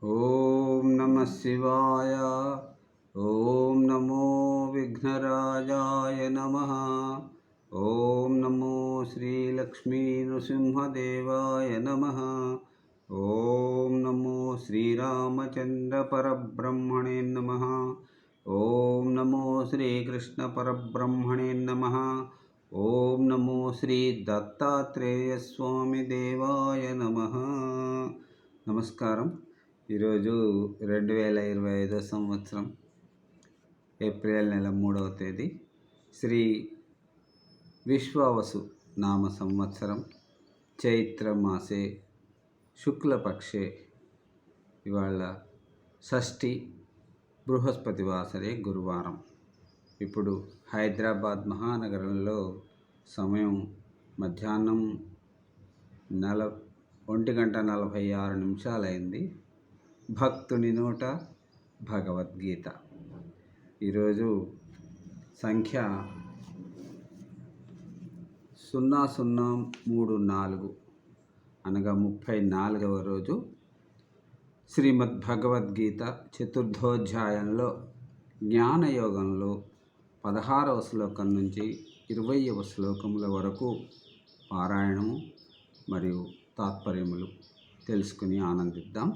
ఓం నమ శివాయ. ఓం నమో విఘ్నరాజాయ నమః. ఓం నమో శ్రీలక్ష్మీ నృసింహదేవాయ నమః. ఓం నమో శ్రీరామచంద్ర పరబ్రహ్మణే నమః. ఓం నమో శ్రీకృష్ణ పరబ్రహ్మణే నమః. ఓం నమో శ్రీ దత్తాత్రేయ స్వామి దేవాయ నమః. నమస్కారం. ఈరోజు 2025 సంవత్సరం ఏప్రిల్ నెల 3వ తేదీ శ్రీ విశ్వావసు నామ సంవత్సరం చైత్రమాసే శుక్లపక్షే ఇవాళ షష్ఠి బృహస్పతివాసరే గురువారం. ఇప్పుడు హైదరాబాద్ మహానగరంలో సమయం మధ్యాహ్నం 1:46 అయింది. భక్తుని నోట భగవద్గీత. ఈరోజు సంఖ్య 0034 అనగా 34వ రోజు. శ్రీమద్ భగవద్గీత చతుర్థోధ్యాయంలో జ్ఞానయోగంలో 16వ శ్లోకం నుంచి 20వ శ్లోకముల వరకు పారాయణము మరియు తాత్పర్యములు తెలుసుకుని ఆనందిద్దాం.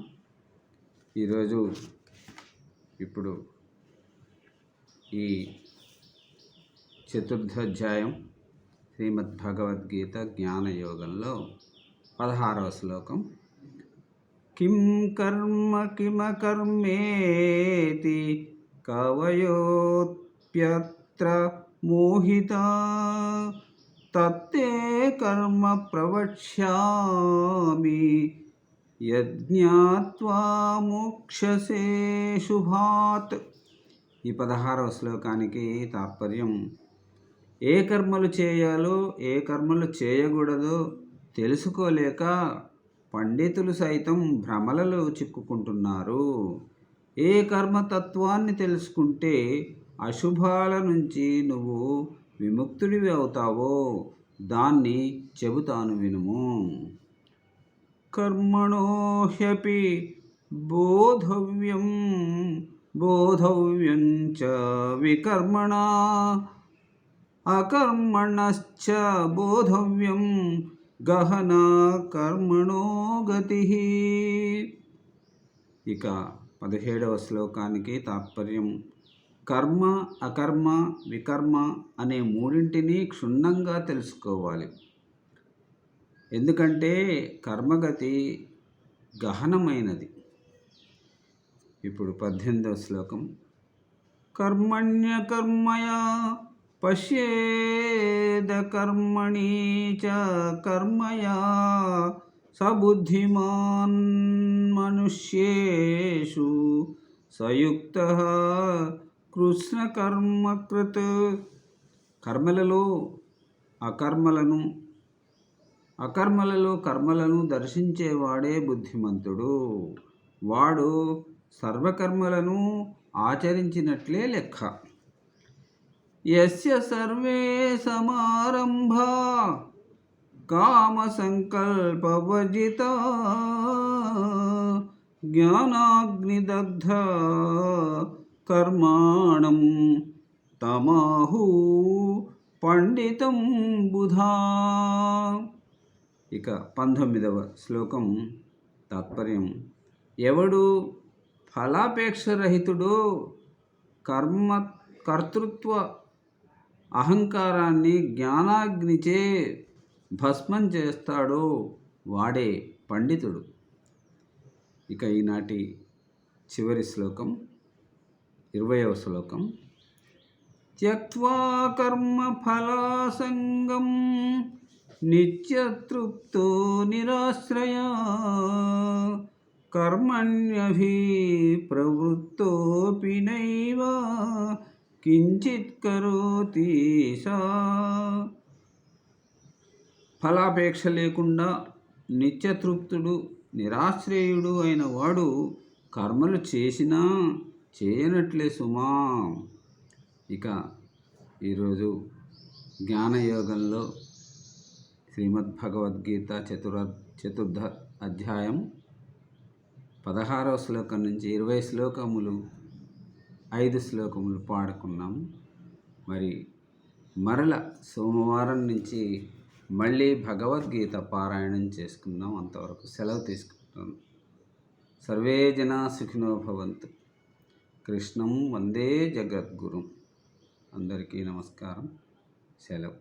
ఈరోజు ఇప్పుడు ఈ చతుర్థోధ్యాయం శ్రీమద్ భగవద్గీత జ్ఞానయోగంలో 16వ శ్లోకం. కిం కర్మ కిమకర్మేతి కవయోప్యత్ర మోహితా తత్తే కర్మ ప్రవక్ష్యామి యజ్ఞాత్వా మోక్షసే శుభాత్. ఈ 16వ శ్లోకానికి తాత్పర్యం, ఏ కర్మలు చేయాలో ఏ కర్మలు చేయకూడదో తెలుసుకోలేక పండితులు సైతం భ్రమలలో చిక్కుకుంటున్నారు. ఏ కర్మతత్వాన్ని తెలుసుకుంటే అశుభాల నుంచి నువ్వు విముక్తుడివి అవుతావో దాన్ని చెబుతాను వినుము. కర్మణో హ్యపి బోధవ్యం చ వికర్మణా అకర్మణశ్చ బోధవ్యం గహనా కర్మణో గతి. ఇక 17వ శ్లోకానికి తాత్పర్యం, కర్మ అకర్మ వికర్మ అనే మూడింటిని క్షుణ్ణంగా తెలుసుకోవాలి. ఎందుకంటే కర్మగతి గహనమైనది. ఇప్పుడు 18వ శ్లోకం. కర్మణ్యకర్మయా పశ్యేద కర్మణి చ కర్మయా సబుద్ధిమాన్ మనుష్యేషు సయుక్తః కృష్ణకర్మకృత్. కర్మలలో కర్మలను దర్శించేవాడే బుద్ధిమంతుడు. వాడు సర్వకర్మలను ఆచరించినట్లే లెక్క. యస్య సర్వే సమారంభా కామ సంకల్పవర్జితా జ్ఞానాగ్నిదగ్ధ కర్మాణం తమాహు పండితం బుధా. ఇక 19వ శ్లోకం తాత్పర్యం, ఎవడు ఫలాపేక్షరహితుడో కర్తృత్వ అహంకారాన్ని జ్ఞానాగ్నిచే భస్మం చేస్తాడో వాడే పండితుడు. ఇక ఈనాటి చివరి శ్లోకం 20వ శ్లోకం. త్యక్త్వా కర్మఫలాసంగం నిత్యతృప్తో నిరాశ్రయా కర్మణ్యభిప్రవృత్తోపి నైవ కించిత్ కరోతి సా. ఫలాపేక్ష లేకుండా నిత్యతృప్తుడు నిరాశ్రయుడు అయిన వాడు కర్మలు చేసినా చేయనట్లే సుమా. ఇక ఈరోజు జ్ఞానయోగంలో శ్రీమద్ భగవద్గీత చతుర్థ అధ్యాయం 16వ శ్లోకం నుంచి 20 శ్లోకములు 5 శ్లోకములు పాడుకున్నాము. మరి మరల సోమవారం నుంచి మళ్ళీ భగవద్గీత పారాయణం చేసుకుందాం. అంతవరకు సెలవు తీసుకుంటాను. సర్వే జనా సుఖినో భవంతు. కృష్ణం వందే జగద్గురుం. అందరికీ నమస్కారం. సెలవు.